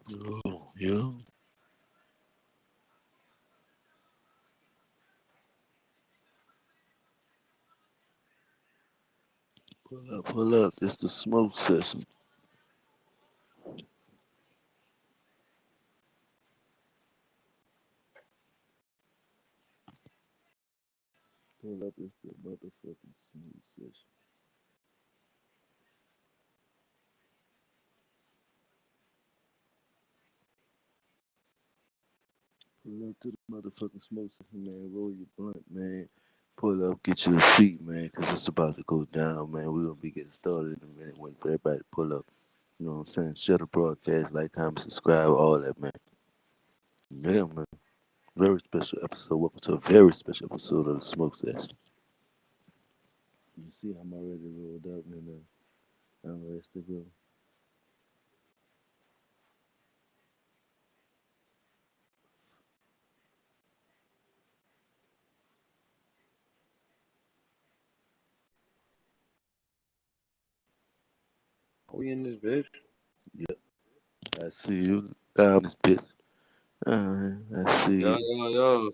Oh, yeah. Pull up, pull up. It's the smoke session. Pull up, it's the motherfucking smoke session. Pull up to the motherfucking smoke session, man. Roll your blunt, man. Pull up, get you a seat, man, because it's about to go down, man. We're going to be getting started in a minute. Wait for everybody to pull up. You know what I'm saying? Share the broadcast, like, comment, subscribe, all that, man. Yeah, man. Very special episode. Welcome to a very special episode of the Smoke Session. You see, I'm already rolled up, and I'm ready to go. We in this bitch. Yep, I see you down this bitch. I see Yo, you. yo, yo.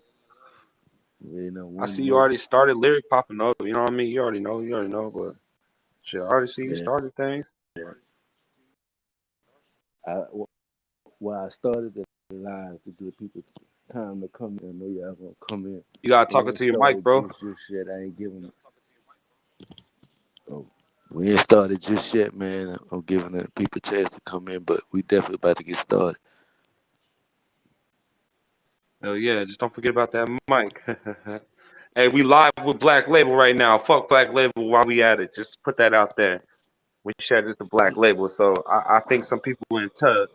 Waiting on I one see you more. already started lyric popping up. You know what I mean? You already know, but shit, I already see you Yeah. started things. I, I started the live to give people time to come in. I know y'all gonna come in. You gotta We talk ain't into your mic, started bro. just yet. I ain't giving. Oh, we ain't started just yet, man. I'm giving the people a chance to come in, but we definitely about to get started. Hell yeah, just don't forget about that mic. Hey, we live with Black Label right now. Fuck Black Label while we at it. Just put that out there. We shared it to Black Label, so I think some people in tune.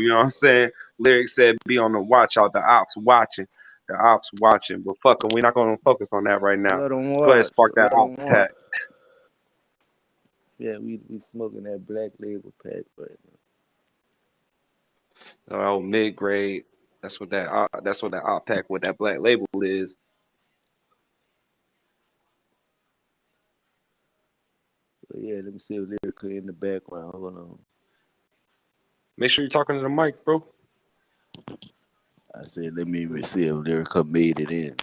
You know what I'm saying? Lyrics said be on the watch out. The ops watching. The ops watching. But fuck 'em, we're not gonna focus on that right now. Let them Go ahead, watch. spark that Let op them watch. attack. Yeah, we smoking that black label pack right now. Oh, mid grade. That's what that op pack with that Black Label is. But yeah, let me see if lyrical in the background. Hold on. Make sure you're talking to the mic, bro. I said let me see if lyrical made it in.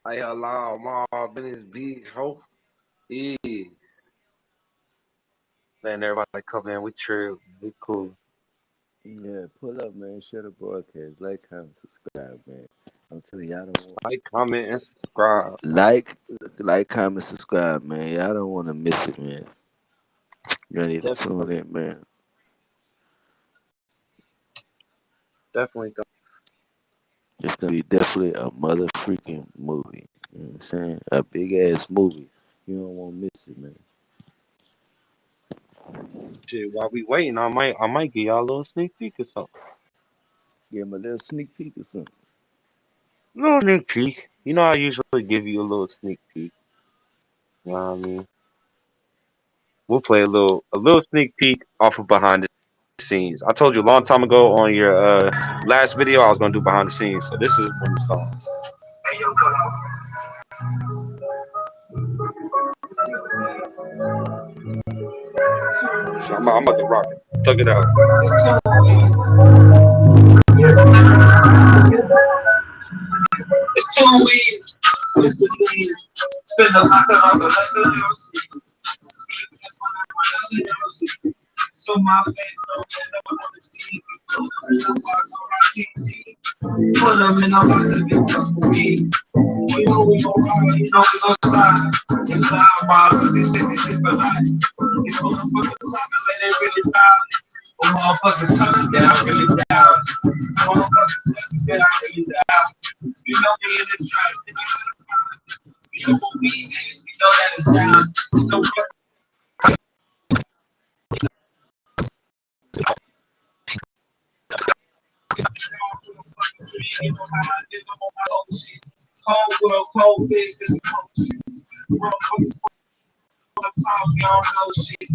I allow mob in his beat, hope. Yeah. Man, everybody come in. We chill. We cool. Yeah, pull up, man. Share the broadcast. Like, comment, subscribe, man. I'm telling y'all don't want Like, comment, and subscribe. like, comment, subscribe, man. Y'all don't want to miss it, man. You need to tune Definitely, in, man. definitely. It's gonna be definitely a mother freaking movie. You know what I'm saying? A big ass movie. You don't want to miss it, man. Shit, while we waiting, I might give y'all a little sneak peek or something. Give him a little sneak peek or something. Little sneak peek. You know, I usually give you a little sneak peek. You know what I mean? We'll play a little sneak peek off of behind the scenes. I told you a long time ago on your last video I was gonna do behind the scenes. So this is one of the songs. So I'm about to rock it. Check it out. It's too weird. It's too weird. Spend a lot of time on the so my face don't end up on the TV. Put them in a box and get them for me. We know we gon' ride, you know we gon' slide. It's loud, wild, but this shit for life. These motherfuckers talking like they really loud. But motherfuckers coming, yeah, I really doubt it. Motherfuckers, yeah, I really doubt it. You know me in the trap. You know what we is, we know that it's down. So cold world, cold face, this world talk, you don't know shit.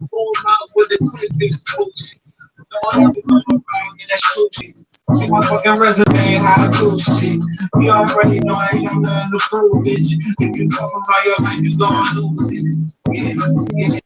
Pull up with the quick, this bullshit. Don't have to come around, and that's bullshit. See my fucking resume, how I do shit. You already know I ain't got nothing to prove, bitch. If you come around your life, you gon' lose it. Yeah, yeah.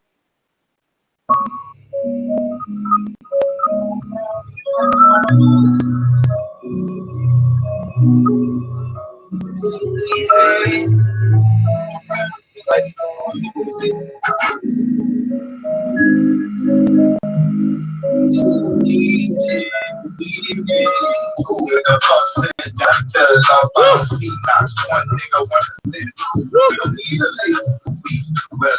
Tell it all about me, not one nigga wanna live. We don't need a lace. Well,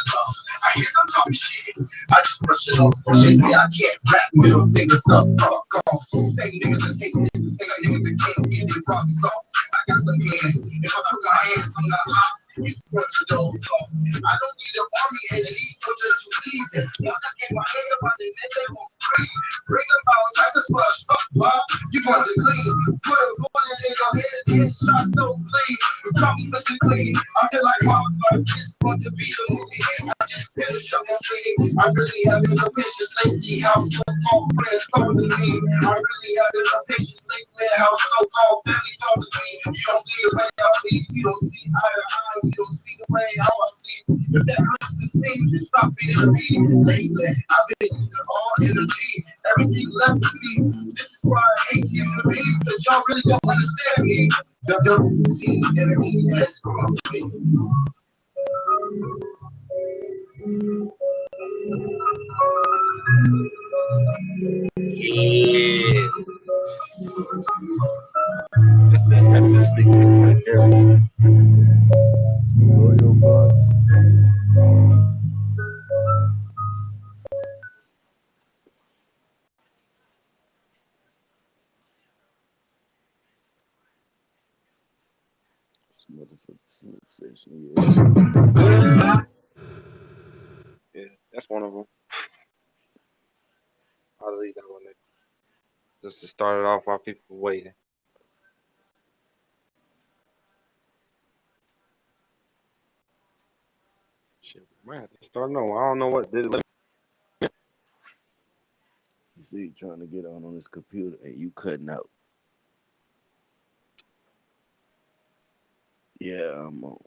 I hear them talking shit. I just brush it off. Shit say I can't rap. Middle fingers up, fuck off. Say niggas that hate this. Say niggas that can't get their rocks off. I got the hands. If I put my hands on the eye, you put your doors off. I don't need an army and an east for just easy. Once I get my hands up on the neck, they won't breathe. Bring them out like a sponge. Fuck, Bob. You wasn't clean. Put a bullet in your head and get shot so clean. You call me Mr. Clean. I feel like Hawklyfe. This want to be the movie. I just finished up my sleeve. I really haven't no patience lately. How so small friends talk to me. I really haven't no patience lately. How so called family talk to me. You don't see the way I bleed. You don't see eye to eye. You don't see the way how I see. If that hurts the sting, just stop being a me. Lately, I've been using all energy. Everything left with me. This is why I hate you to me. Cause y'all really don't understand me. The enemy is for me. Yeah, that's the sneak peek right there. Roll your blunts. This motherfucker smoke session, yeah. Yeah, that's one of them. I'll leave that one there just to start it off while people waiting. Shit, we might have to start. No, I don't know what did it. You see, you trying to get on this computer and you cutting out. Yeah, I'm on.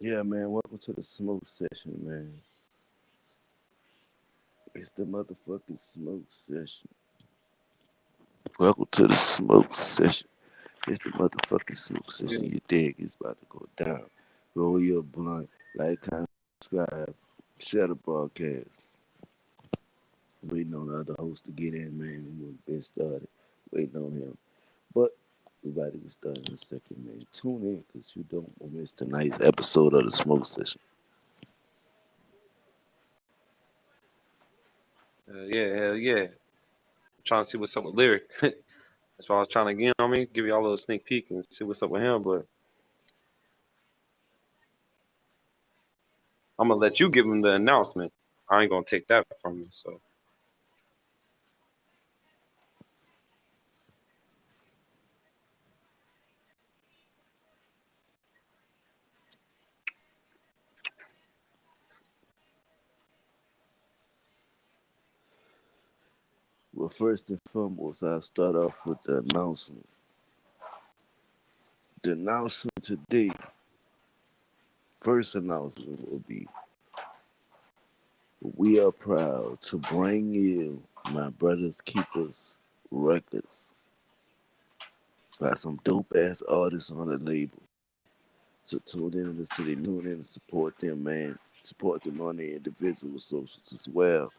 Yeah, man, welcome to the smoke session, man. It's the motherfucking smoke session. Welcome to the smoke session. It's the motherfucking smoke Yeah, session. Your dig is about to go down. Roll your blunt, like, comment, subscribe, share the broadcast. Waiting on the other host to get in, man. We would been started. Waiting on him. But we about to get started in a second, man. Tune in because you don't want to miss tonight's episode of the smoke session. yeah, hell yeah. Trying to see what's up with Lyric. That's why I was trying to get on me, give y'all a little sneak peek and see what's up with him. But I'm gonna let you give him the announcement. I ain't gonna take that from you. So Well, first and foremost, I'll start off with the announcement. The announcement today, first announcement will be we are proud to bring you my brother's keepers records. Got some dope ass artists on the label. So tune in to the city, tune in and support them, man. Support them on their individual socials as well.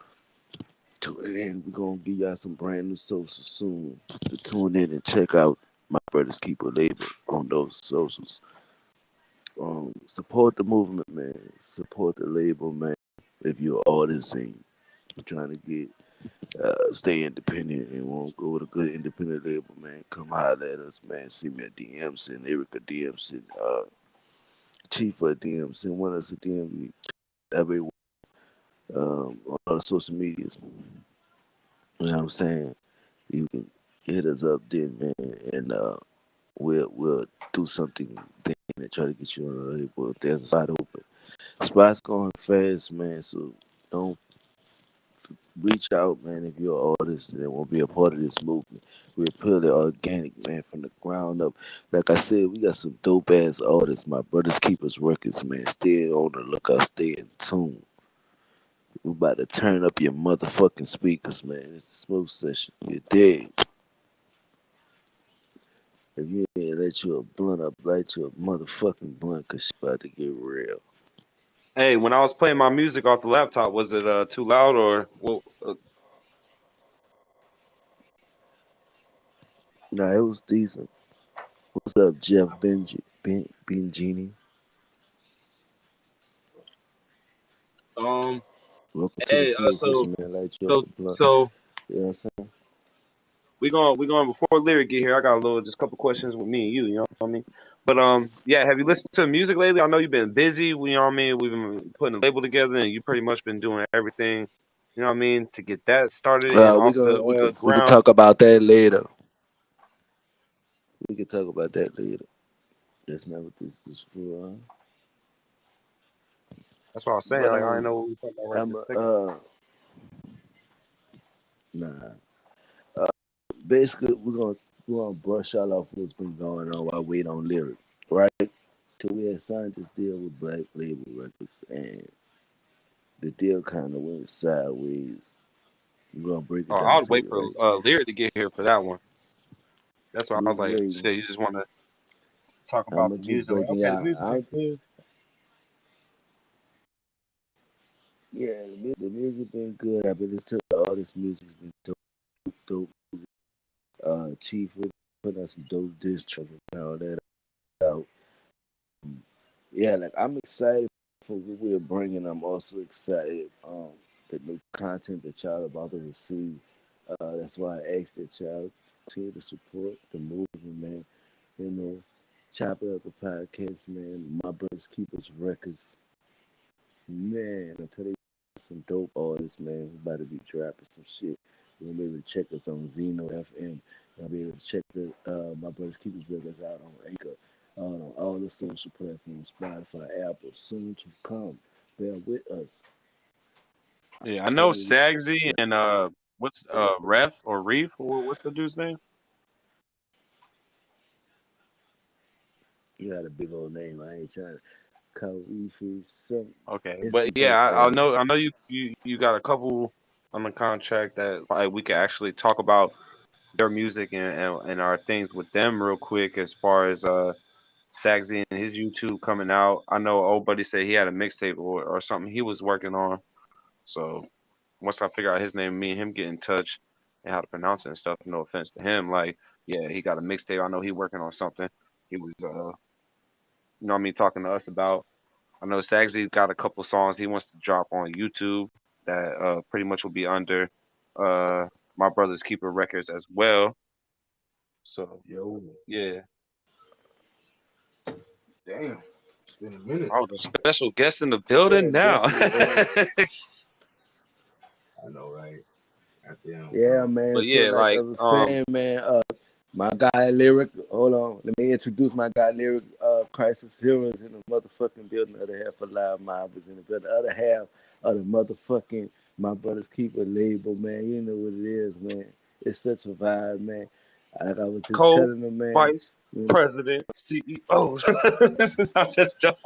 Tune in. We're gonna give y'all some brand new socials soon. To tune in and check out my brother's keeper label on those socials. Support the movement, man. Support the label, man. If you're an artist and you're trying to get stay independent and won't go with a good independent label, man, come holler at us, man. See me at DM, send Erica DM, send Chief at DM, send one of us a DM every on all the social medias. You know what I'm saying? You can hit us up then, man, and we'll do something then and try to get you on the label if there's a spot open. Spots going fast, man, so don't reach out, man. If you're an artist that want to be a part of this movement, we're purely organic, man, from the ground up. Like I said, we got some dope ass artists. My brothers keepers records, man. Stay on the lookout, stay in tune. We about to turn up your motherfucking speakers, man. It's the smooth session. You dig? If you ain't let you a blunt up, light you a motherfucking blunt, cause she about to get real. Hey, when I was playing my music off the laptop, was it too loud or well? Nah, it was decent. What's up, Jeff Benjini? Um. Welcome to the Hey. smooth So session, man. Light you up so a blunt. so You know what I'm saying? we going before Lyric get here. I got a little just a couple questions with me and you. You know what I mean? But yeah. Have you listened to music lately? I know you've been busy. You know what I mean? We've been putting a label together, and you pretty much been doing everything. You know what I mean to get that started and We off the gonna we can ground. talk about that later. We can talk about that later. That's not what this is for. That's what I was saying. But Like I know what we're talking about right I'm this second. nah. Basically, we're gonna brush all off what's been going on while we wait on lyric, right? So we had signed this deal with Black Label Records, and the deal kind of went sideways. We're gonna break Oh, it I down would to wait you, for right? Lyric to get here for that one. That's why I was With like, label, shit, you just want to talk about I'm the just music. Like, breaking okay, the out. music is good. Yeah, the music been good. I've been listening to all this music's been dope. Chief with putting out some dope diss track and all that out. Yeah, like I'm excited for what we're bringing. I'm also excited the new content that y'all about to receive. That's why I asked that y'all continue to support the movement, man. You know, chop it up the podcast, man. My brothers keepers records, man. Until they some dope artists, man. We about to be dropping some shit. You'll be able to check us on Zeno FM. You'll be able to check the my brothers keepers records out on Anchor, on all the social platforms, Spotify, Apple. Soon to come. Bear with us. Yeah, I know Man, Sagsy and what's Ref or Reef or what's the dude's name? you got a big old name. I ain't trying to call Reefy. Some Okay, it's but some yeah, dope I artists. know you got a couple on the contract that like we could actually talk about their music and our things with them real quick as far as Sagsy and his YouTube coming out. I know old buddy said he had a mixtape or something he was working on. So once I figure out his name, me and him get in touch and how to pronounce it and stuff. No offense to him, like yeah, he got a mixtape. I know he working on something. He was you know what I mean, talking to us about. I know Sagsy got a couple songs he wants to drop on YouTube that pretty much will be under uh my brother's Keeper Records as well. So Yo, yeah. damn, it's been a minute. Oh, the special guest in the Yeah, building now. definitely, man. I know, right? Goddamn. Yeah, man. But So yeah, like I like was saying, man, my guy Lyric, hold on, let me introduce my guy Lyric, Crisis Heroes in the motherfucking building. The other half of Live Mob is in the building. The other half of the motherfucking My Brothers Keeper label, man. You know what it is, man. It's such a vibe, man. Like I was just co telling them, man, vice you know, president CEO. This is I'm just joking.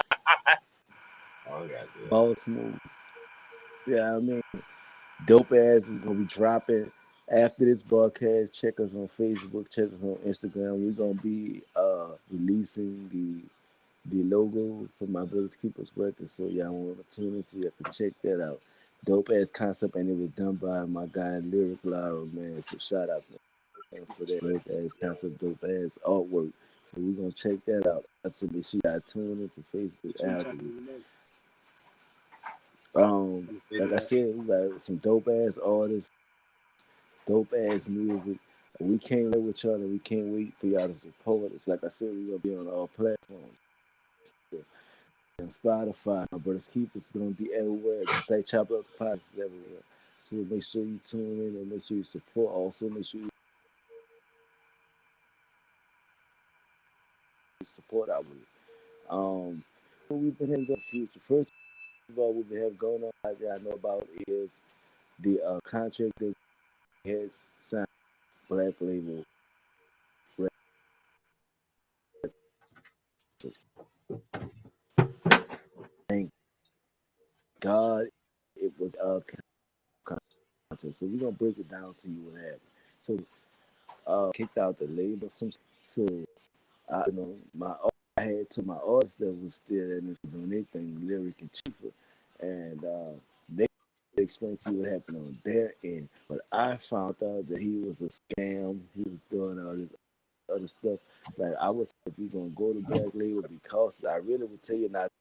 Oh, goddamn. boss moves. Yeah, I mean, dope ass. We're gonna be dropping after this broadcast. Check us on Facebook. Check us on Instagram. We're gonna be releasing the logo for my brothers keepers record. So y'all want to tune in so you can check that out. Dope ass concept, and it was done by my guy Lyric Lyra, man. So shout out man for that dope ass concept, dope ass artwork. So we're gonna check that out. So make sure y'all tune into Facebook afterwards. Like I said, we got some dope ass artists, dope ass music. We can't wait with y'all, and we can't wait for y'all to support us. Like I said, we're gonna be on all platforms. And Spotify, my brother's keepers gonna be everywhere. Just like chop up the podcast everywhere. So make sure you tune in and make sure you support. Also make sure you support our movie. What we've been having going future. First of all, what we have going on out there I know about is the contract that we had signed, Black Label Records. Thank God it was contract. So we're gonna break it down to you what happened. So kicked out the label. So my I had to my artists that was still in this doing their thing, Lyric and Chifa, and they explained to you what happened on their end. But I found out that he was a scam. He was doing all this other stuff. Like I would, if you're gonna go to Black Label, because I really would tell you not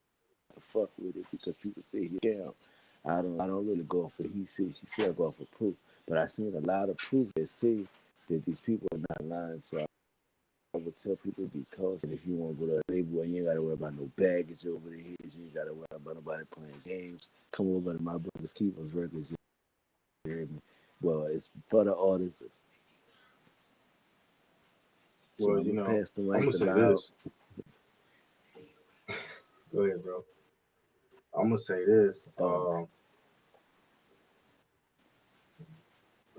to fuck with it because people say he scam. I don't really go off of he said she said I go off of proof. But I seen a lot of proof that say that these people are not lying. So I would tell people to be cautious if you want to go to a label and you ain't got to worry about no baggage over the heads. You ain't got to worry about nobody playing games. Come over to my brother's Keeper's Records. You hear me? Well, it's for the artists. So Well, I'm going to pass the I'm mic gonna to say Loud. this. Go ahead, bro. I'm gonna say this. Oh,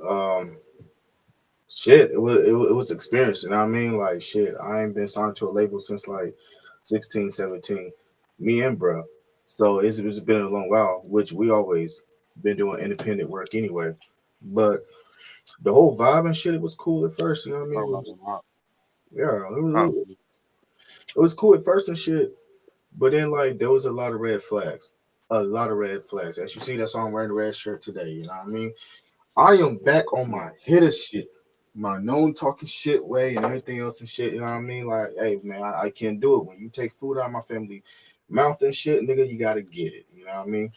Um, Shit, it was experience. You know what I mean? Like shit, I ain't been signed to a label since like 16, 17. Me and bro. So it's been a long while, which we always been doing independent work anyway. But the whole vibe and shit, it was cool at first. You know what I mean? Talking about the rock. Yeah, Oh, it was cool at first and shit. But then like there was a lot of red flags. A lot of red flags. As you see, that's why I'm wearing the red shirt today. You know what I mean? I am back on my hitter shit, my known talking shit way and everything else and shit. You know what I mean? Like, hey man, I can't do it. When you take food out of my family mouth and shit, nigga, you gotta get it. You know what I mean?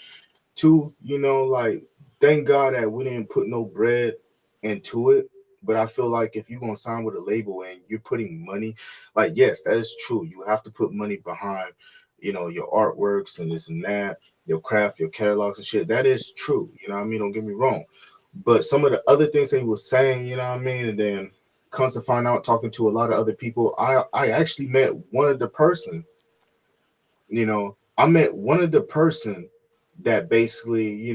Two, like thank God that we didn't put no bread into it. But I feel like if you're gonna sign with a label and you're putting money, like yes, that is true. You have to put money behind, your artworks and this and that, your craft, your catalogs and shit. That is true. You know what I mean? Don't get me wrong. But some of the other things they was saying, you know what I mean, and then comes to find out, talking to a lot of other people, I actually met one of the person, I met one of the person that basically,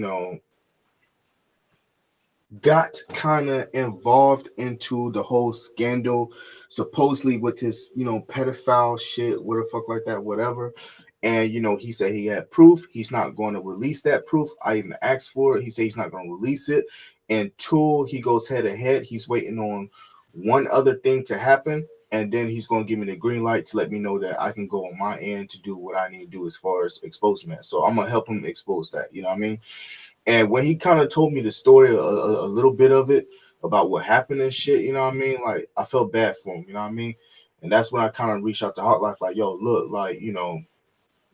got kind of involved into the whole scandal, supposedly with his, pedophile shit, what the fuck like that, whatever. And he said he had proof. He's not going to release that proof. I even asked for it. He said he's not going to release it until he goes head to head. He's waiting on one other thing to happen, and then he's going to give me the green light to let me know that I can go on my end to do what I need to do as far as exposing that. So I'm gonna help him expose that. You know what I mean? And when he kind of told me the story, a little bit of it about what happened and shit, you know what I mean? Like, I felt bad for him, you know what I mean? And that's when I kind of reached out to Hawklyfe, like, yo, look, like,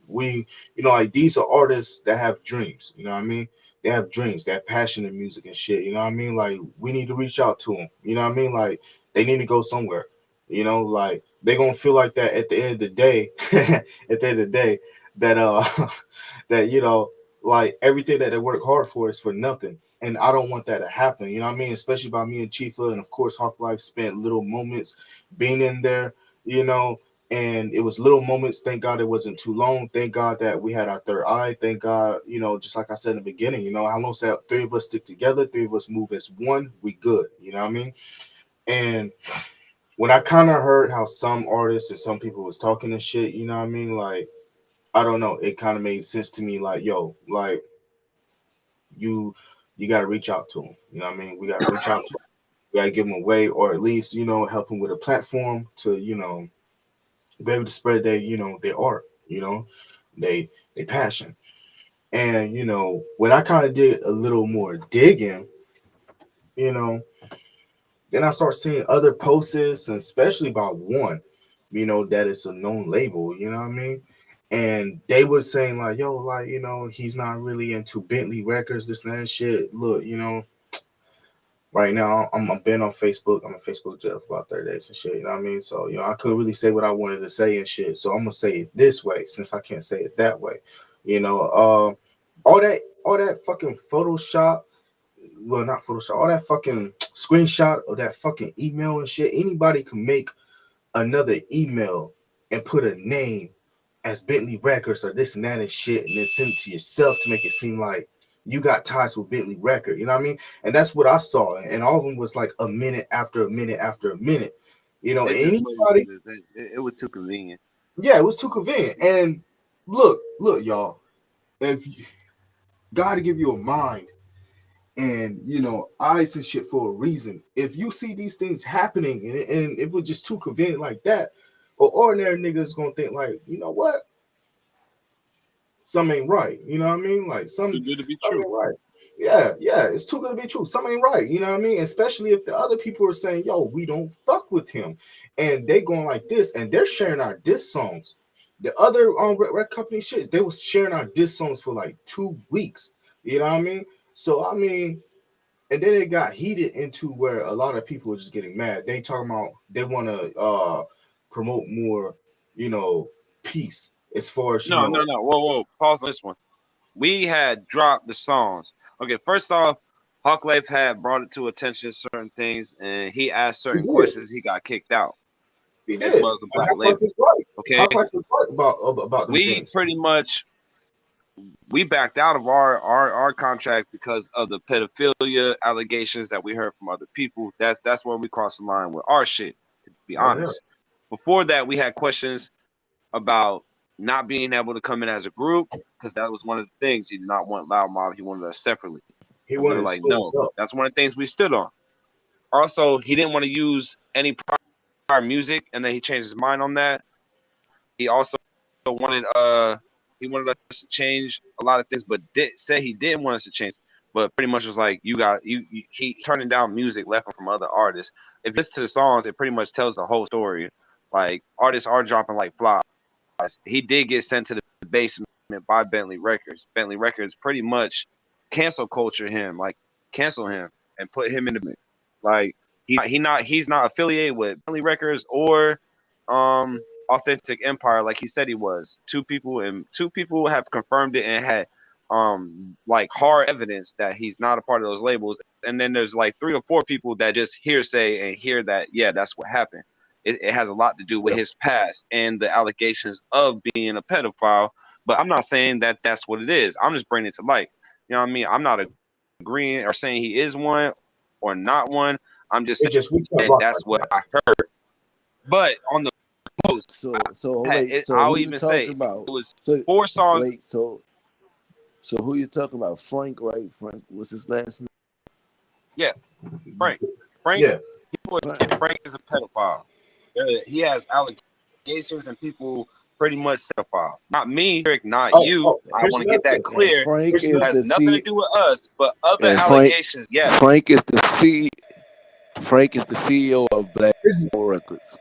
we, like these are artists that have dreams, you know what I mean? They have dreams, that passion in music and shit, you know what I mean? Like, we need to reach out to them, you know what I mean? Like, they need to go somewhere, like they gonna feel like that at the end of the day, at the end of the day, that that like everything that they work hard for is for nothing. And I don't want that to happen, you know what I mean? Especially by me and Chifa, and of course Hawklife spent little moments being in there, you know, and it was little moments. Thank God it wasn't too long. Thank God that we had our third eye. Thank God, just like I said in the beginning, how long that three of us stick together, three of us move as one, we good, you know what I mean? And when I kind of heard how some artists and some people was talking and shit, you know what I mean? Like, I don't know, it kind of made sense to me, like, yo, like you you got to reach out to them, you know what I mean? We got to reach out to them. We got to give them a way, or at least help them with a platform to be able to spread their their art, they they passion. And when I kind of did a little more digging, you know then I start seeing other posts, and especially about one, that is a known label, you know what I mean? And they were saying like, yo, like, he's not really into Bentley records, this and that shit. Look, right now I'm been on Facebook. I'm in Facebook jail for about 30 days and shit, you know what I mean? So, I couldn't really say what I wanted to say and shit. So I'm gonna say it this way since I can't say it that way. All that fucking Photoshop, well, not Photoshop, all that fucking screenshot of that fucking email and shit. Anybody can make another email and put a name as Bentley Records or this and that and shit, and then send it to yourself to make it seem like you got ties with Bentley Record. You know what I mean? And that's what I saw. And all of them was like a minute after a minute after a minute. You know, It just anybody, it was too convenient. yeah, it was too convenient. And look, y'all, if God to give you a mind and eyes and shit for a reason. If you see these things happening and if it was just too convenient like that, or ordinary niggas gonna think like, you know what? Some ain't right. You know what I mean? Like Too good to be some true. ain't right. Yeah, it's too good to be true. Some ain't right. You know what I mean? Especially if the other people are saying, yo, we don't fuck with him. And they going like this, and they're sharing our diss songs. The other rec company shit, they was sharing our diss songs for like 2 weeks. You know what I mean? So I mean, and then it got heated into where a lot of people were just getting mad. They talking about they want to promote more, peace as far as No. Whoa. Pause on this one. We had dropped the songs. Okay, first off, Hawklyfe had brought it to attention certain things, and he asked he certain did. questions. He got kicked out, He as did. well as the And Black Hawklife Label. was right. Okay, Hawklife was right about them we things. pretty much we backed out of our contract because of the pedophilia allegations that we heard from other people. That's where we crossed the line with our shit. To be Oh yeah. honest, before that, we had questions about not being able to come in as a group because that was one of the things he did not want Loud Mob. He wanted us separately, He and we wanted were to like, split no. us up. That's one of the things we stood on. Also, he didn't want to use any prior music, and then he changed his mind on that. He also wanted he wanted us to change a lot of things, but said he didn't want us to change. But pretty much was like he turning down music left from other artists. If you listen to the songs, it pretty much tells the whole story. Like artists are dropping like flies. He did get sent to the basement by Bentley Records. Bentley Records pretty much cancel culture him, like cancel him and put him in the like he's not affiliated with Bentley Records or Authentic Empire like he said he was. Two people have confirmed it and had like hard evidence that he's not a part of those labels. And then there's like 3 or 4 people that just hearsay and hear that that's what happened. It has a lot to do with Yeah. his past and the allegations of being a pedophile. But I'm not saying that that's what it is. I'm just bringing it to light. You know what I mean? I'm not agreeing or saying he is one or not one. I'm just It just we can't saying rock that's like what that. I heard. But on the post, So wait, so I'll who you even say talking about? it was So 4 songs. wait, so who you talking about? Frank, right? Frank, what's his last name? Yeah, Frank. Frank. Yeah. People are saying Frank. Frank is a pedophile. He has allegations and people pretty much pedophile. Not me, Eric, not you. I Here's want to get another that thing. And clear. Frank Here's is another Has the nothing to C do with us, but other and allegations, yes. Frank is the Frank is the CEO of Black here's, Records.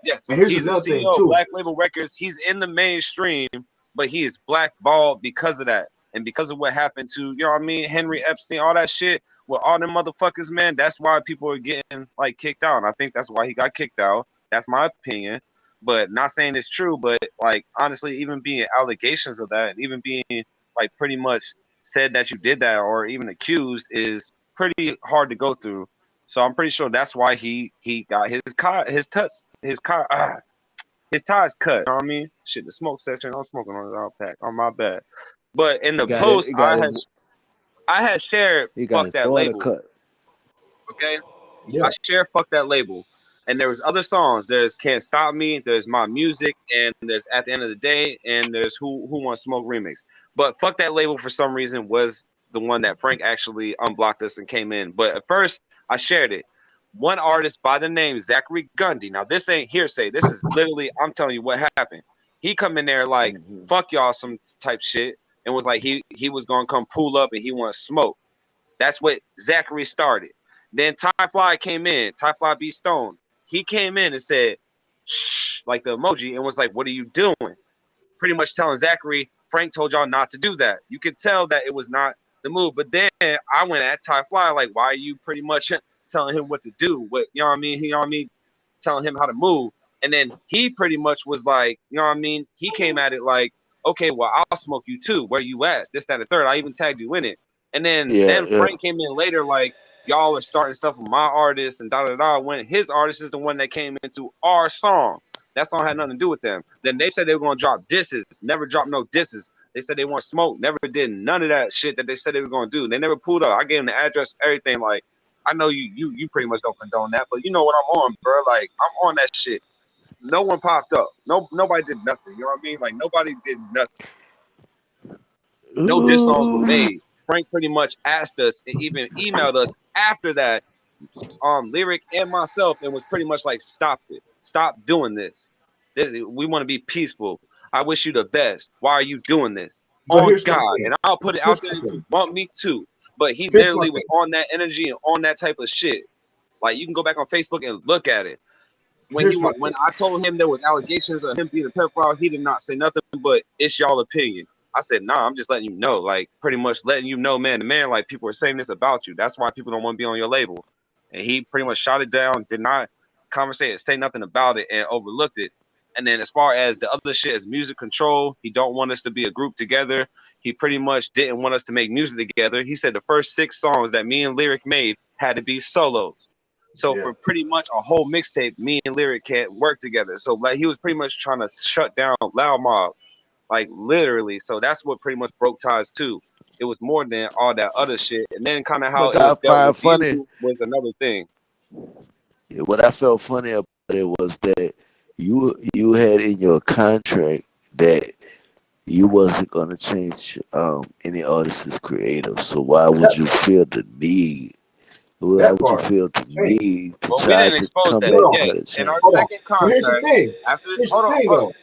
Yes, and here's he's the another thing CEO of too. Black Label Records. He's in the mainstream, but he is blackballed because of that. And because of what happened to, you know what I mean, Henry Epstein, all that shit with all them motherfuckers, man, that's why people are getting like kicked out. And I think that's why he got kicked out. That's my opinion. But not saying it's true, but like honestly, even being allegations of that, even being like pretty much said that you did that or even accused is pretty hard to go through. So I'm pretty sure that's why he got his ties cut. You know what I mean? Shit, the smoke section. I'm smoking on his pack. On my bad. But in He the got it. post, He got his. I had shared He got fuck his that daughter label. cut. Okay, Yeah. I shared fuck that label. And there was other songs. There's Can't Stop Me. There's My Music, and there's At the End of the Day, and there's Who Wants Smoke remix. But fuck that label for some reason was the one that Frank actually unblocked us and came in. But at first, I shared it. One artist by the name Zachary Gundy. Now this ain't hearsay. This is literally I'm telling you what happened. He come in there like Mm-hmm. fuck y'all some type shit and was like he was gonna come pull up and he want to smoke. That's what Zachary started. Then Ty Fly came in. Ty Fly B Stone. He came in and said, shh, like the emoji, and was like, what are you doing? Pretty much telling Zachary, Frank told y'all not to do that. You could tell that it was not the move. But then I went at Ty Fly, like, why are you pretty much telling him what to do? What you know what I mean? You know what I mean? Telling him how to move. And then he pretty much was like, you know what I mean? He came at it like, okay, well, I'll smoke you too. Where you at? This, that, and the third. I even tagged you in it. And Yeah, then yeah. Frank came in later, like, y'all were starting stuff with my artist and da da da. When his artist is the one that came into our song. That song had nothing to do with them. Then they said they were gonna drop disses, never dropped no disses. They said they want smoke, never did none of that shit that they said they were gonna do. They never pulled up. I gave them the address, everything. Like, I know you pretty much don't condone that, but you know what I'm on, bro. Like, I'm on that shit. No one popped up. Nobody did nothing. You know what I mean? Like, nobody did nothing. No diss songs were Ooh. made. Frank pretty much asked us and even emailed us after that, Lyric and myself, and was pretty much like, stop it. Stop doing this. We want to be peaceful. I wish you the best. Why are you doing this? But On here's my God. thing. And I'll put it out Here's there my if you thing. want me to. But he Here's my literally was thing. on that energy and on that type of shit. Like, you can go back on Facebook and look at it. Here's my When thing. I told him there was allegations of him being a pedophile, he did not say nothing but it's y'all opinion. I said, nah, I'm just letting you know, like pretty much letting you know, man to man, like people are saying this about you. That's why people don't want to be on your label. And he pretty much shot it down, did not conversate, say nothing about it, and overlooked it. And then as far as the other shit as music control, he don't want us to be a group together. He pretty much didn't want us to make music together. He said the first 6 songs that me and Lyric made had to be solos. So Yeah. for pretty much a whole mixtape, me and Lyric can't work together. So like he was pretty much trying to shut down Loud Mob, like literally. So that's what pretty much broke ties too. It was more than all that other shit. And then kind of how Look, it was I dealt with find you funny. was another thing. Yeah, what I felt funny about it was that you had in your contract that you wasn't gonna change any artist's creative. So why would That you feel the need? Why that would you part feel the changed. need to Well, we try didn't to expose come that back Hold on. into yet. the In our change? Hold on. second But here's the contract, thing. after Here's hold the on, thing though.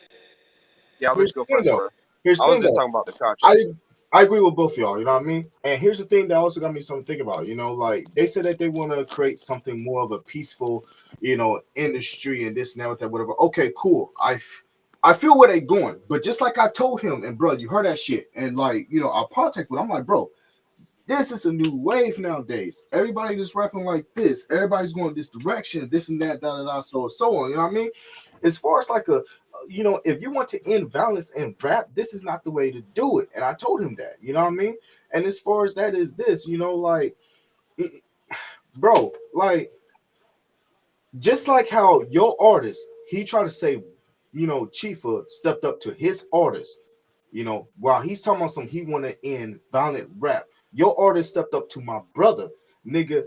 yeah, I'll let Here's you go the thing first, though. bro. Here's I the was thing just though. talking about the contract. I agree with both of y'all. You know what I mean? And here's the thing that also got me something to think about. You know, like they said that they want to create something more of a peaceful, industry and this and that, whatever. Okay, cool. I feel where they going, but just like I told him, and bro, you heard that shit, and like I contact with. I'm like, bro, this is a new wave nowadays. Everybody just rapping like this. Everybody's going this direction, this and that, da da da, so on. You know what I mean? As far as like if you want to end violence in rap, this is not the way to do it. And I told him that. You know what I mean? And as far as that is this, like, bro, like just like how your artist, he tried to say, Chifa stepped up to his artist. While he's talking about some, he want to end violent rap. Your artist stepped up to my brother, nigga.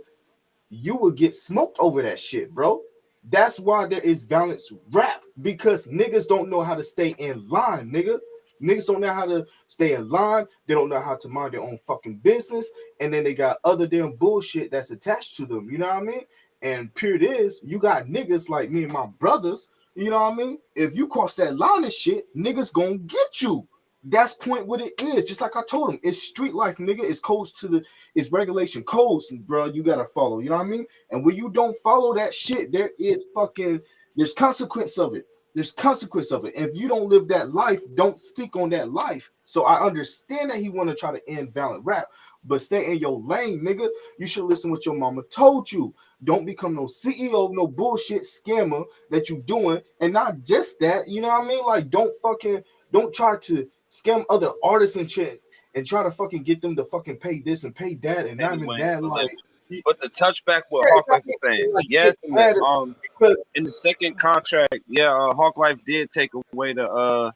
You will get smoked over that shit, bro. That's why there is violence rap because niggas don't know how to stay in line, nigga. Niggas don't know how to stay in line. They don't know how to mind their own fucking business. And then they got other damn bullshit that's attached to them. You know what I mean? And period is, you got niggas like me and my brothers. You know what I mean? If you cross that line and shit, niggas gonna get you. That's point what it is. Just like I told him, it's street life, nigga. It's codes to the, it's regulation codes, bro. You gotta follow. You know what I mean? And when you don't follow that shit, there's consequence of it. There's consequence of it. And if you don't live that life, don't speak on that life. So I understand that he want to try to end violent rap, but stay in your lane, nigga. You should listen what your mama told you. Don't become no CEO, no bullshit scammer that you doing. And not just that, you know what I mean? Like, don't try to scam other artists and shit and try to fucking get them to fucking pay this and pay that and not even Anyway, that. so Like, listen. But the touchback what yeah, Hawklife was saying, like yes, get mad at because in the second contract, yeah, Hawklife did take away the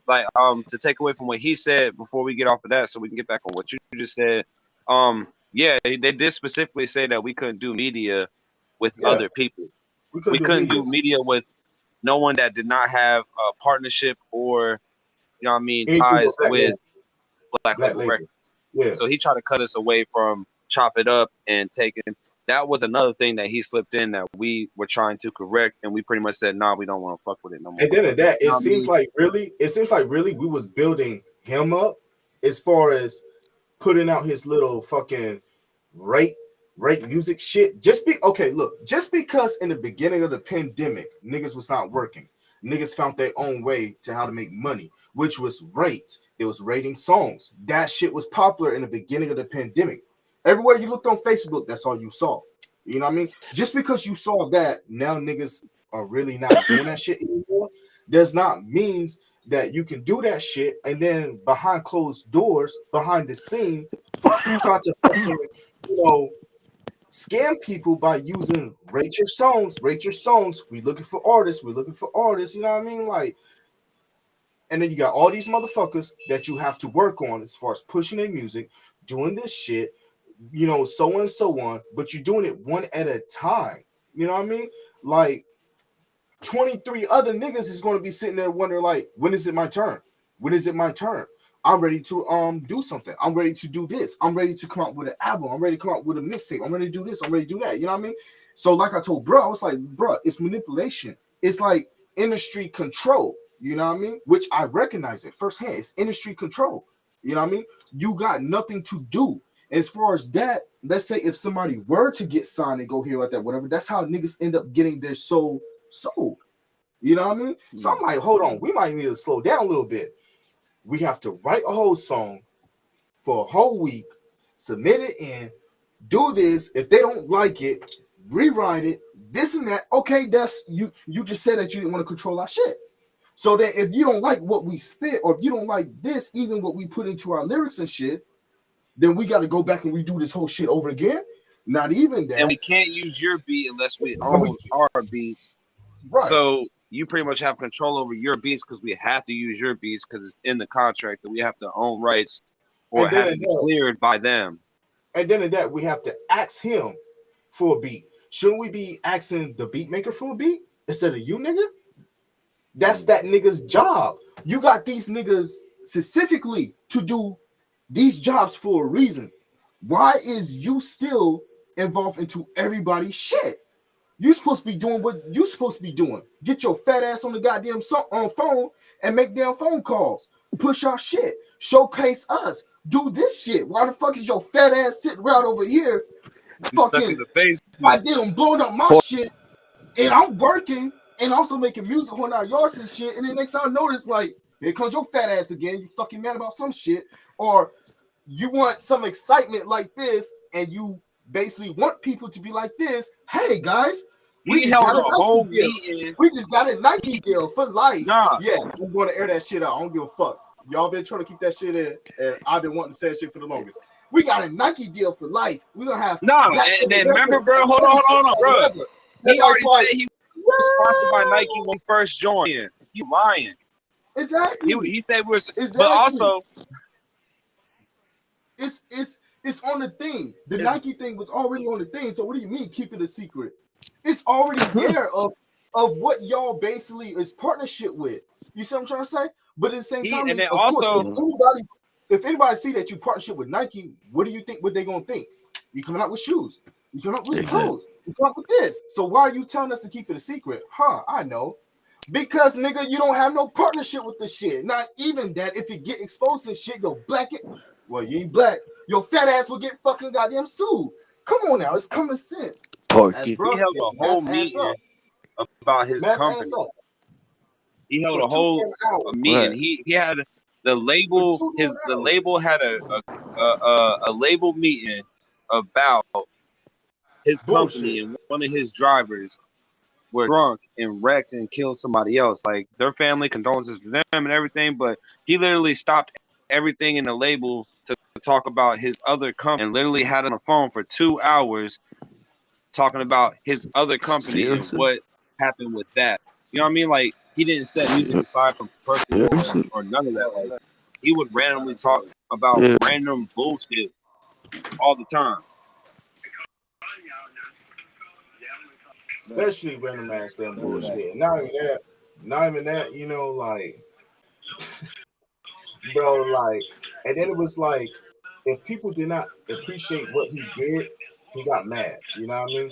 to take away from what he said before we get off of that, so we can get back on what you just said. Yeah, they did specifically say that we couldn't do media with yeah, other people. we couldn't We do couldn't media. do media with no one that did not have a partnership or Anything ties but with Black black Label label. Records. Yeah. So he tried to cut us away from Chop It Up and taking. That was another thing that he slipped in that we were trying to correct, and we pretty much said, "Nah, we don't want to fuck with it no more." And then at that, You know what I mean? it seems like really we was building him up as far as putting out his little fucking rate rate music shit. Just because in the beginning of the pandemic, niggas was not working. Niggas found their own way to how to make money, which was rates. It was rating songs. That shit was popular in the beginning of the pandemic. Everywhere you looked on Facebook, that's all you saw. You know what I mean? Just because you saw that, now niggas are really not doing that shit anymore, does not means that you can do that shit and then behind closed doors, behind the scene, try to fucking, you know, scam people by using rate your songs, rate your songs. We looking for artists, we're looking for artists. You know what I mean? Like, and then you got all these motherfuckers that you have to work on as far as pushing their music, doing this shit, you know, so on and so on. But you're doing it one at a time. You know what I mean? Like 23 other niggas is going to be sitting there wondering, like, when is it my turn? When is it my turn? I'm ready to do something. I'm ready to do this. I'm ready to come out with an album. I'm ready to come out with a mixtape. I'm ready to do this. I'm ready to do that. You know what I mean? So, like I told bro, I was like, bro, it's manipulation. It's like industry control. You know what I mean? Which I recognize it firsthand. It's industry control. You know what I mean? You got nothing to do. As far as that, let's say if somebody were to get signed and go here like that, whatever, that's how niggas end up getting their soul sold. You know what I mean? So I'm like, hold on, we might need to slow down a little bit. We have to write a whole song for a whole week, submit it in, do this. If they don't like it, rewrite it, this and that. Okay, that's you. You just said that you didn't want to control our shit. So that if you don't like what we spit, or if you don't like this, even what we put into our lyrics and shit, then we got to go back and redo this whole shit over again. Not even that. And we can't use your beat unless we own our beats. Right. So you pretty much have control over your beats because we have to use your beats because it's in the contract that we have to own rights, or it has to be cleared by them. And then in that, we have to ask him for a beat. Shouldn't we be asking the beat maker for a beat instead of you, nigga? That's that nigga's job. You got these niggas specifically to do these jobs for a reason. Why is you still involved into everybody's shit? You supposed to be doing what you supposed to be doing. Get your fat ass on the goddamn phone and make damn phone calls. Push our shit. Showcase us. Do this shit. Why the fuck is your fat ass sitting around over here fucking goddamn blowing up my shit, and I'm working and also making music on our yards and shit, and then next time I notice, like, here comes your fat ass again. You fucking mad about some shit, or you want some excitement like this, and you basically want people to be like this. Hey guys, we just got a Nike deal. We just got a Nike deal for life. Nah. Yeah, I'm going to air that shit out. I don't give a fuck. Y'all been trying to keep that shit in, and I've been wanting to say that shit for the longest. We got a Nike deal for life. We gonna have and then remember, bro. Hold on, bro. He already said he was sponsored by Nike when he first joined. He lying. Exactly. He said we were, exactly. But also, it's on the thing. The Nike thing was already on the thing. So what do you mean keep it a secret? It's already there of what y'all basically is partnership with. You see what I'm trying to say? But at the same time, and then of also, course, if anybody see that you partnership with Nike, what do you think? What they gonna think? You coming out with shoes? You coming out with clothes? You come up with this? So why are you telling us to keep it a secret? Huh? I know. Because nigga, you don't have no partnership with the shit. Not even that. If you get exposed to shit, you'll black it. Well, you ain't black. Your fat ass will get fucking goddamn sued. Come on now, it's common sense. He held a whole meeting about his company. He held a whole meeting. Right. He had the label. The label had a label meeting about his company, and one of his drivers were drunk and wrecked and killed somebody else. Like, their family condolences to them and everything, but he literally stopped everything in the label to talk about his other company and literally had on the phone for 2 hours talking about his other company. Seriously? And what happened with that. You know what I mean? Like, he didn't set music aside from personal or none of that. Like, he would randomly talk about random bullshit all the time. Especially random ass damn bullshit. Not even that, you know, like, bro, like, and then it was like, if people did not appreciate what he did, he got mad. You know what I mean?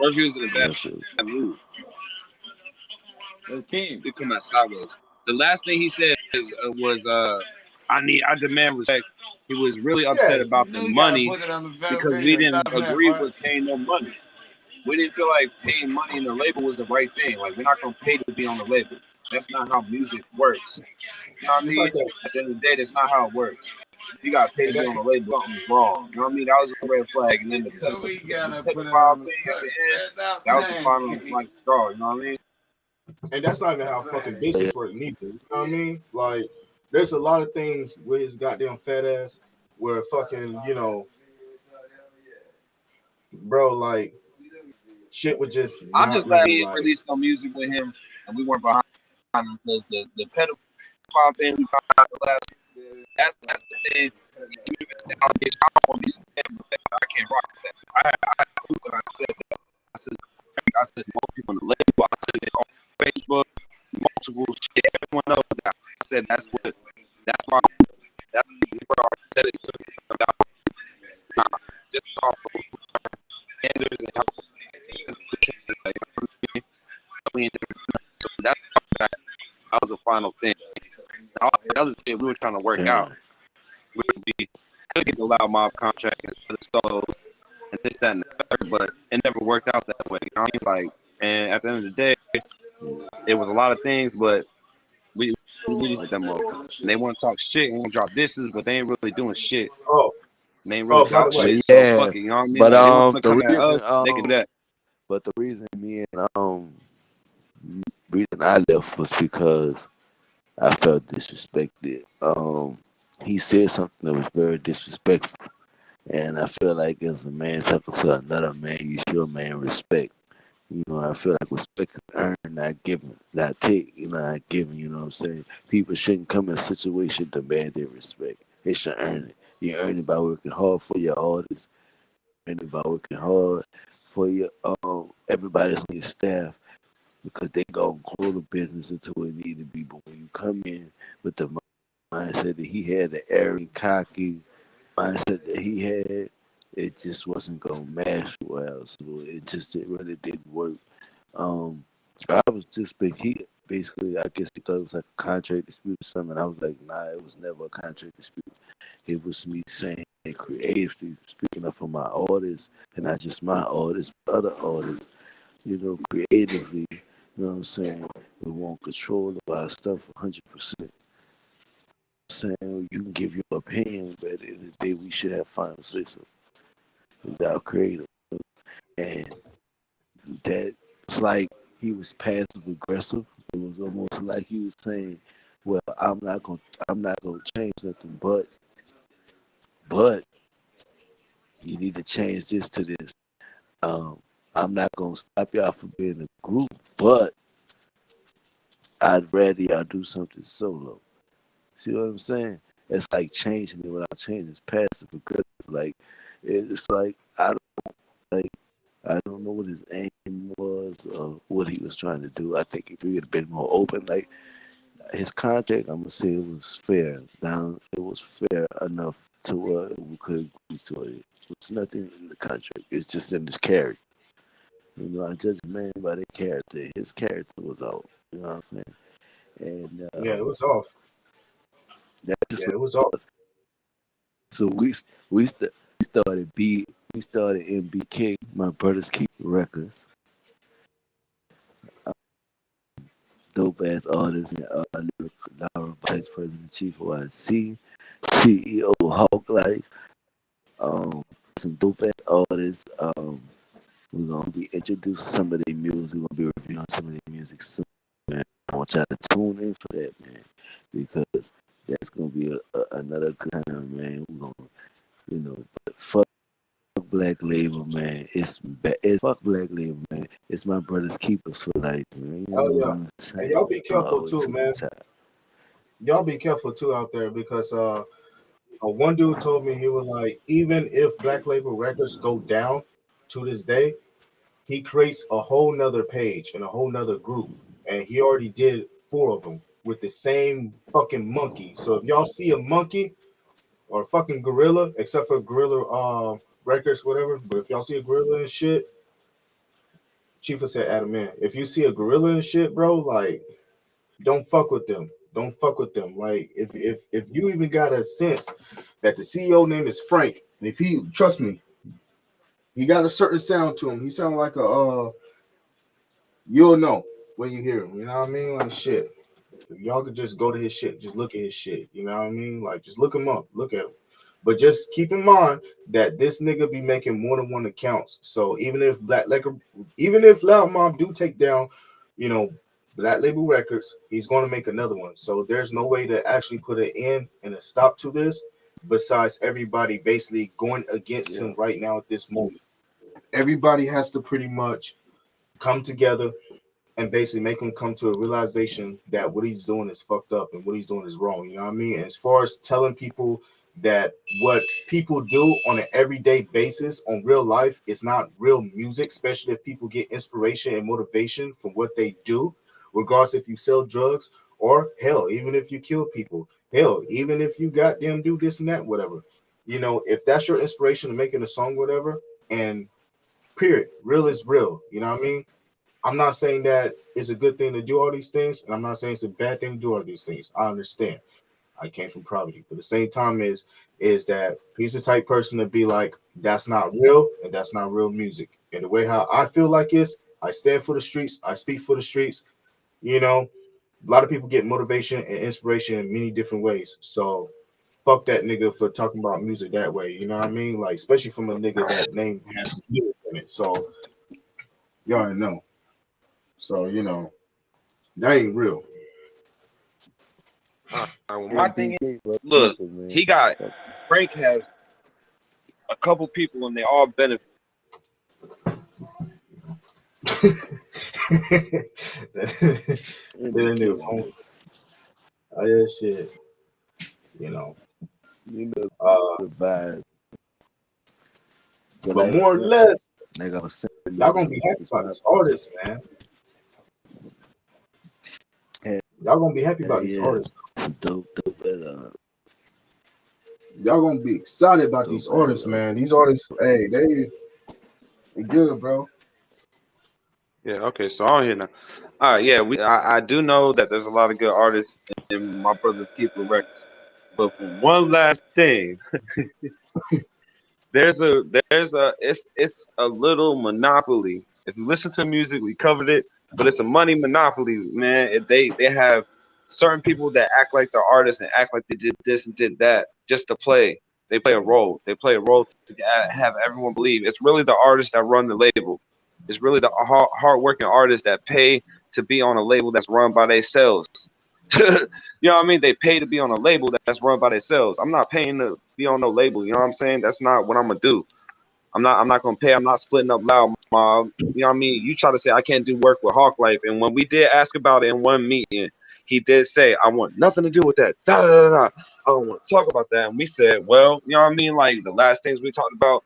Or if he was in a bad mood. They come out sideways. The last thing he said was, I demand respect. He was really upset about the money because we didn't agree with paying no money. We didn't feel like paying money in the label was the right thing. Like, we're not gonna pay to be on the label. That's not how music works. You know what I mean? Like at the end of the day, that's not how it works. You gotta pay to be on the label. Something's wrong. You know what I mean? That was a red flag. And then the pedophile thing at the end, that was the final like straw. You know what I mean? And that's not even how fucking business works neither. You know what I mean? Like, there's a lot of things with his goddamn fat ass where fucking, you know, bro, like shit was just I'm not just glad really he like. released no music with him, and we weren't behind him because the pedophile thing we found out the last. That's the thing. Even if it's the allegation, I don't want to be stand with that. I can't rock with that. I proved that I said that. I said more people on the label. I said it on Facebook, multiple shit. Everyone knows that. I said that's why where our said it took about just off of standards and how we ended up. So that was a final thing. All the other shit we were trying to work out. Damn. We could get the loud mob contract instead of solos and this, that, and the third, but it never worked out that way. You know what I mean? Like, and at the end of the day, it was a lot of things, but we just like that motherfucker. And they want to talk shit and drop disses, but they ain't really doing shit. Oh, And they ain't really oh, by the drop way, But shit. So yeah, fuck it, you know what I mean? but Like they want to the come at reason us, they can do that. but the reason me and reason I left was because I felt disrespected. He said something that was very disrespectful, and I feel like as a man talking to another man, you show a man respect. You know, I feel like respect is earned, not given, not take. You know, not given. You know what I'm saying? People shouldn't come in a situation demanding respect. They should earn it. You earn it by working hard for your artists. Earn it by working hard for your everybody that's on your staff because they gonna grow the business into what it need to be. But when you come in with the mindset that he had, the arrogant, cocky mindset that he had, it just wasn't gonna mash well. So it really didn't work. Um, I was just he basically I guess he thought it was like a contract dispute or something. I was like, nah, it was never a contract dispute. It was me saying creatively speaking up for my artists and not just my artists, but other artists. You know, creatively. You know what I'm saying? We want control of our stuff 100%. Saying you can give your opinion, but at the end of the day, we should have final say so. It's our creative, and that it's like he was passive aggressive. It was almost like he was saying, "Well, I'm not gonna change nothing, but you need to change this to this. Um, I'm not gonna stop y'all from being a group, but I'd rather y'all do something solo." See what I'm saying? It's like changing it without changing. It's passive aggressive. Like it's like like I don't know what his aim was or what he was trying to do. I think if he had been more open, like his contract, I'm gonna say it was fair. Down, it was fair enough to where we could agree to it. It's nothing in the contract. It's just in his character. You know, I judge a man by their character. His character was out. You know what I'm saying? And yeah, it was off. that's just Yeah, what it was it off. was. So we started we started MBK, my brother's keep records, dope ass artist, Lyra, Vice President, Chief OIC, CEO Hawklyfe, some dope ass artists. We're gonna be introducing some of their music. We're gonna be reviewing some of their music soon. Man. I want y'all to tune in for that, man, because that's gonna be another good time, man. We're gonna, but fuck Black Label, man. It's fuck Black Label, man. It's my brother's keeper for life, man. You Oh know what yeah, I'm and saying? y'all be careful Always too, to the man. top. Y'all be careful too out there because one dude told me he was like, even if Black Label Records go down to this day, he creates a whole nother page and a whole nother group, and he already did four of them with the same fucking monkey. So if y'all see a monkey or a fucking gorilla, except for gorilla records, whatever, but if y'all see a gorilla and shit, Chief said, Adam, man, if you see a gorilla and shit, bro, like don't fuck with them. Don't fuck with them. Like if you even got a sense that the CEO name is Frank, and if he trust me, he got a certain sound to him. He sound like a you'll know when you hear him. You know what I mean? Like shit. If y'all could just go to his shit, just look at his shit. You know what I mean? Like just look him up, look at him. But just keep in mind that this nigga be making more than one accounts. So even if Loud Mob do take down, you know, Black Label Records, he's going to make another one. So there's no way to actually put an end and a stop to this, besides everybody basically going against Yeah. him right now at this moment. everybody has to pretty much come together and basically make him come to a realization that what he's doing is fucked up and what he's doing is wrong. You know what I mean? As far as telling people that what people do on an everyday basis on real life is not real music, especially if people get inspiration and motivation from what they do, regardless if you sell drugs or hell, even if you kill people, hell, even if you got them do this and that, whatever. You know, if that's your inspiration to making a song, whatever, and period, real is real. You know what I mean? I'm not saying that it's a good thing to do all these things, and I'm not saying it's a bad thing to do all these things. I understand. I came from poverty, but at the same time is that he's the type person to be like, that's not real, and that's not real music. And the way how I feel like is, I stand for the streets, I speak for the streets. You know, a lot of people get motivation and inspiration in many different ways. So fuck that nigga for talking about music that way. You know what I mean? Like, especially from a nigga that name has music in it. So y'all already know. So that ain't real. Well, my thing is, MPK, bro, look, simple, man. he got Frank has a couple people and they all benefit. Then MPK, oh yeah, shit. You know. you know Uh, the vibe. But but like I more or said, less, they got a simple y'all gonna be lyrics. happy It's about not this artist, man. hell, Y'all gonna be happy about these yeah, artists. some dope, Y'all gonna be excited about these dope artists, battle. man. These artists, hey, they good, bro. Yeah, okay, so on here now. All right, yeah, I do know that there's a lot of good artists in my brother's keeper record. But for one last thing, it's a little monopoly. If you listen to music, we covered it, but it's a money monopoly, man. They have certain people that act like they're artists and act like they did this and did that just to play. They play a role. They play a role to have everyone believe. It's really the artists that run the label. It's really the hardworking artists that pay to be on a label that's run by themselves. You know what I mean? They pay to be on a label that's run by themselves. I'm not paying to be on no label. You know what I'm saying? That's not what I'm gonna do. I'm not gonna pay. I'm not splitting up loud mob. You know what I mean? You try to say I can't do work with Hawklyfe, and when we did ask about it in one meeting, he did say I want nothing to do with that. Da, da, da, da. I don't want to talk about that. And we said, well, you know what I mean? Like the last things we talked about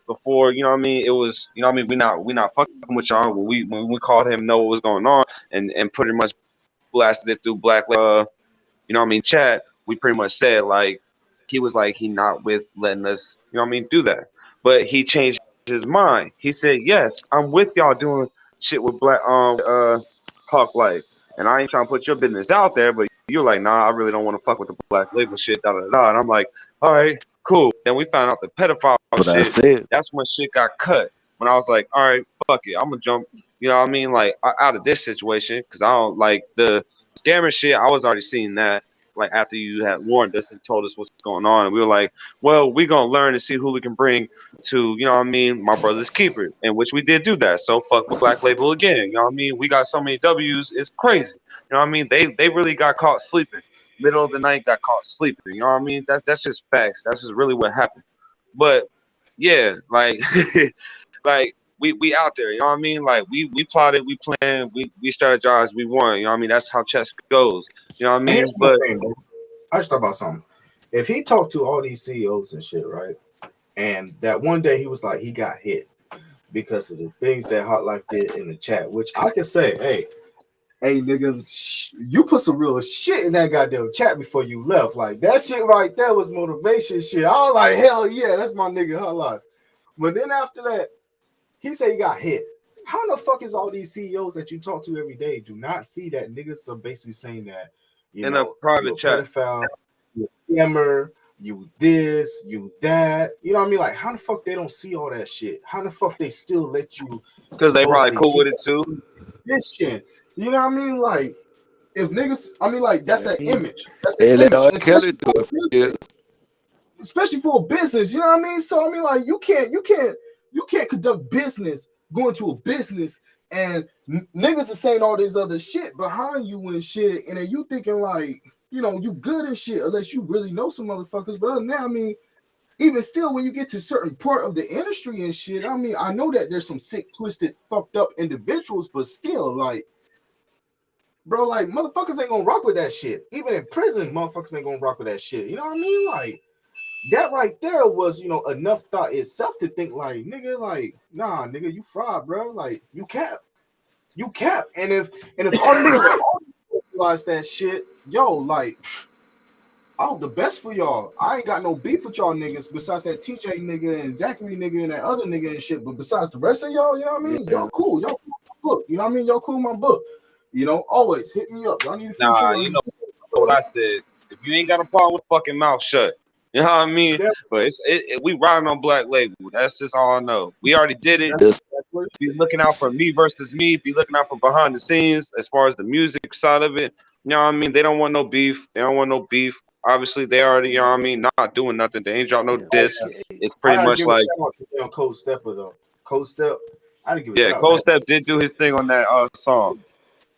before, you know what I mean? It was, you know what I mean? We not fucking with y'all when we called him, know what was going on, and pretty much blasted it through Black you know what I mean, chat, we pretty much said like he was like he not with letting us, you know what I mean, do that. But he changed his mind. He said, yes, I'm with y'all doing shit with Black Hawk Life. And I ain't trying to put your business out there, but you're like, nah, I really don't want to fuck with the black label shit, da da da. And I'm like, all right, cool. Then we found out the pedophile But I shit. said, That's when shit got cut. When I was like, all right, fuck it, I'm gonna jump, you know what I mean, like out of this situation, because I don't like the scammer shit. I was already seeing that like after you had warned us and told us what's going on, and we were like, well, we're gonna learn and see who we can bring to, you know what I mean, my brother's keeper, in which we did do that. So fuck with Black Label again. You know what I mean? We got so many W's, it's crazy. You know what I mean? They really got caught sleeping. Middle of the night got caught sleeping. You know what I mean? That's just facts. That's just really what happened. But yeah, like like we out there, you know what I mean? Like we plotted, we planned, we strategized, we won. You know what I mean? That's how chess goes. You know what I And mean? here's my But thing, bro. I just thought about something. If he talked to all these CEOs and shit, right? And that one day he was like, he got hit because of the things that Hot Life did in the chat, which I can say, hey, niggas, you put some real shit in that goddamn chat before you left. Like that shit right there was motivation shit. I was like, hell yeah, that's my nigga Hot Life. But then after that, he said he got hit. How the fuck is all these CEOs that you talk to every day do not see that niggas are basically saying that, in a you're private a chat, pedophile, you're a scammer, you this, you that. You know what I mean? Like, how the fuck they don't see all that shit? How the fuck they still let you because they probably supposedly cool with keep it that too. position? You know what I mean? Like, if niggas, I mean, like, that's an man, image. That's the hey, let image, R. Kelly especially do for a it for business. years. Especially for a business, you know what I mean? So I mean, like, you can't conduct business going to a business and niggas are saying all this other shit behind you and shit, and then you thinking like, you good and shit, unless you really know some motherfuckers. But other than that, I mean, even still, when you get to certain part of the industry and shit, I mean, I know that there's some sick, twisted, fucked up individuals, but still, like, bro, like, motherfuckers ain't gonna rock with that shit. Even in prison, motherfuckers ain't gonna rock with that shit. You know what I mean? Like, that right there was, enough thought itself to think, like, nigga, like, nah, nigga, you fraud, bro. Like, you cap. And if all niggas realize that shit, yo, like, I hope the best for y'all. I ain't got no beef with y'all niggas besides that TJ nigga and Zachary nigga and that other nigga and shit. But besides the rest of y'all, you know what I mean? Yeah. Y'all cool. Y'all cool my book. You know what I mean? Y'all cool my book. Always hit me up. Y'all need a feature. Nah, you know what I said. If you ain't got a problem with fucking mouth shut, you know what I mean? Yeah. But we riding on Black Label. That's just all I know. We already did it. That's Be looking out for me versus me. Be looking out for behind the scenes as far as the music side of it. You know what I mean? They don't want no beef. Obviously, they already, you know what I mean, not doing nothing. They ain't dropped no diss. okay. It's I pretty gotta much give a like, shout out to damn Cold Stepper though. Cold Step. I didn't give a yeah, shout out. Cold Step did do his thing on that song.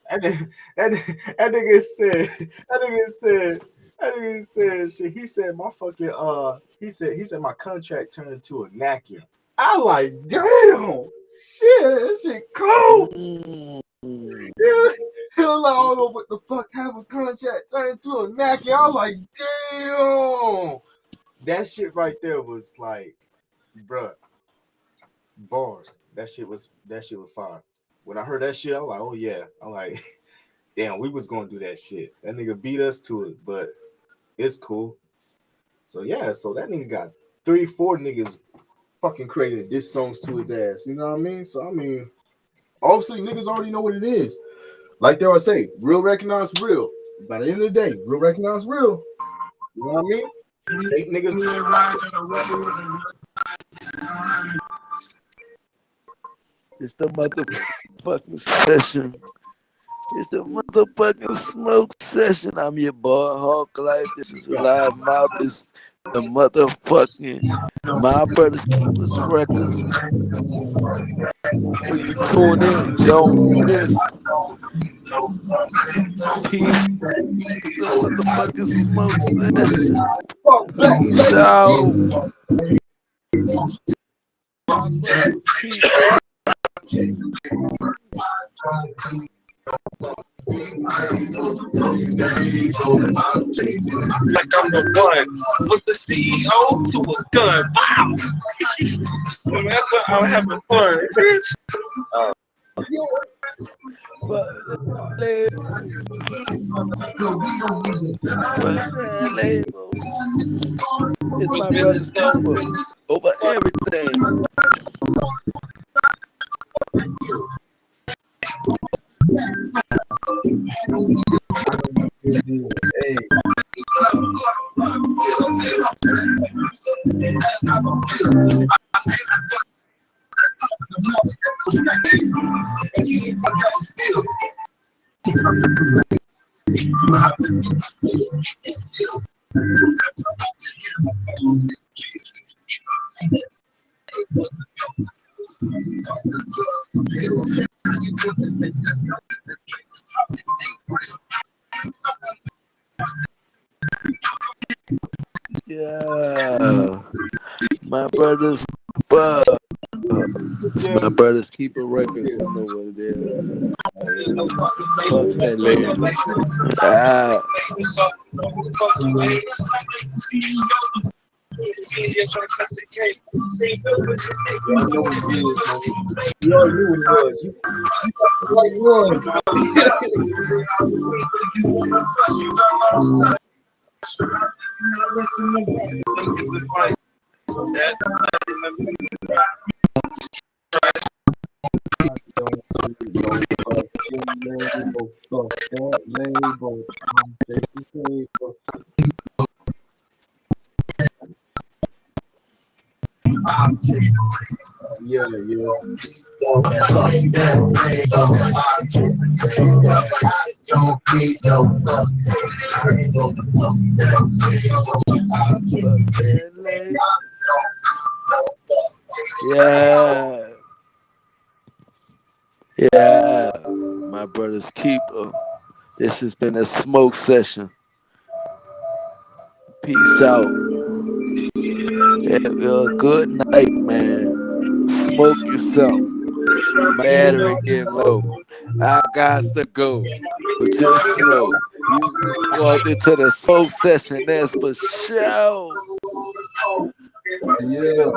And that nigga said shit. He said my fucking he said my contract turned into a napkin. I like damn shit, that shit cold. Mm. Yeah. He was like, I don't know what the fuck have a contract turned into a napkin. I was like, damn. That shit right there was like, bruh, bars. That shit was fire. When I heard that shit, I was like, oh yeah. I'm like, damn, we was gonna do that shit. That nigga beat us to it, but it's cool. So yeah, so that nigga got 3-4 niggas fucking creating diss songs to his ass. You know what I mean? So I mean, obviously niggas already know what it is. Like they always say, real recognize real. By the end of the day, real recognize real. You know what I mean? Fake niggas. It's the motherfucking session. It's the motherfucking smoke session. I'm your boy Hawklyfe. This is a live mob. It's the motherfucking My Brothers Keepers Records. When you tune in, don't miss. Peace. It's the motherfucking smoke session. Peace out. My brothers keep Like I'm the one with the CEO to a gun. Wow. Whenever I'm having fun, bitch. fuck that label. It's my brother's keeper over everything. Hey. Yeah, my brother's it's my brother's keeper records. You know what it is. Fuck that label. Ah. You already knew what it was. You got the right one. Yeah, Yeah. Yeah. My brother's keeper. This has been a smoke session. Peace out. Have a good night, man. Smoking something. Battery getting low. I got to go. But just know, you just walked into the smoke session. That's for sure. Yeah.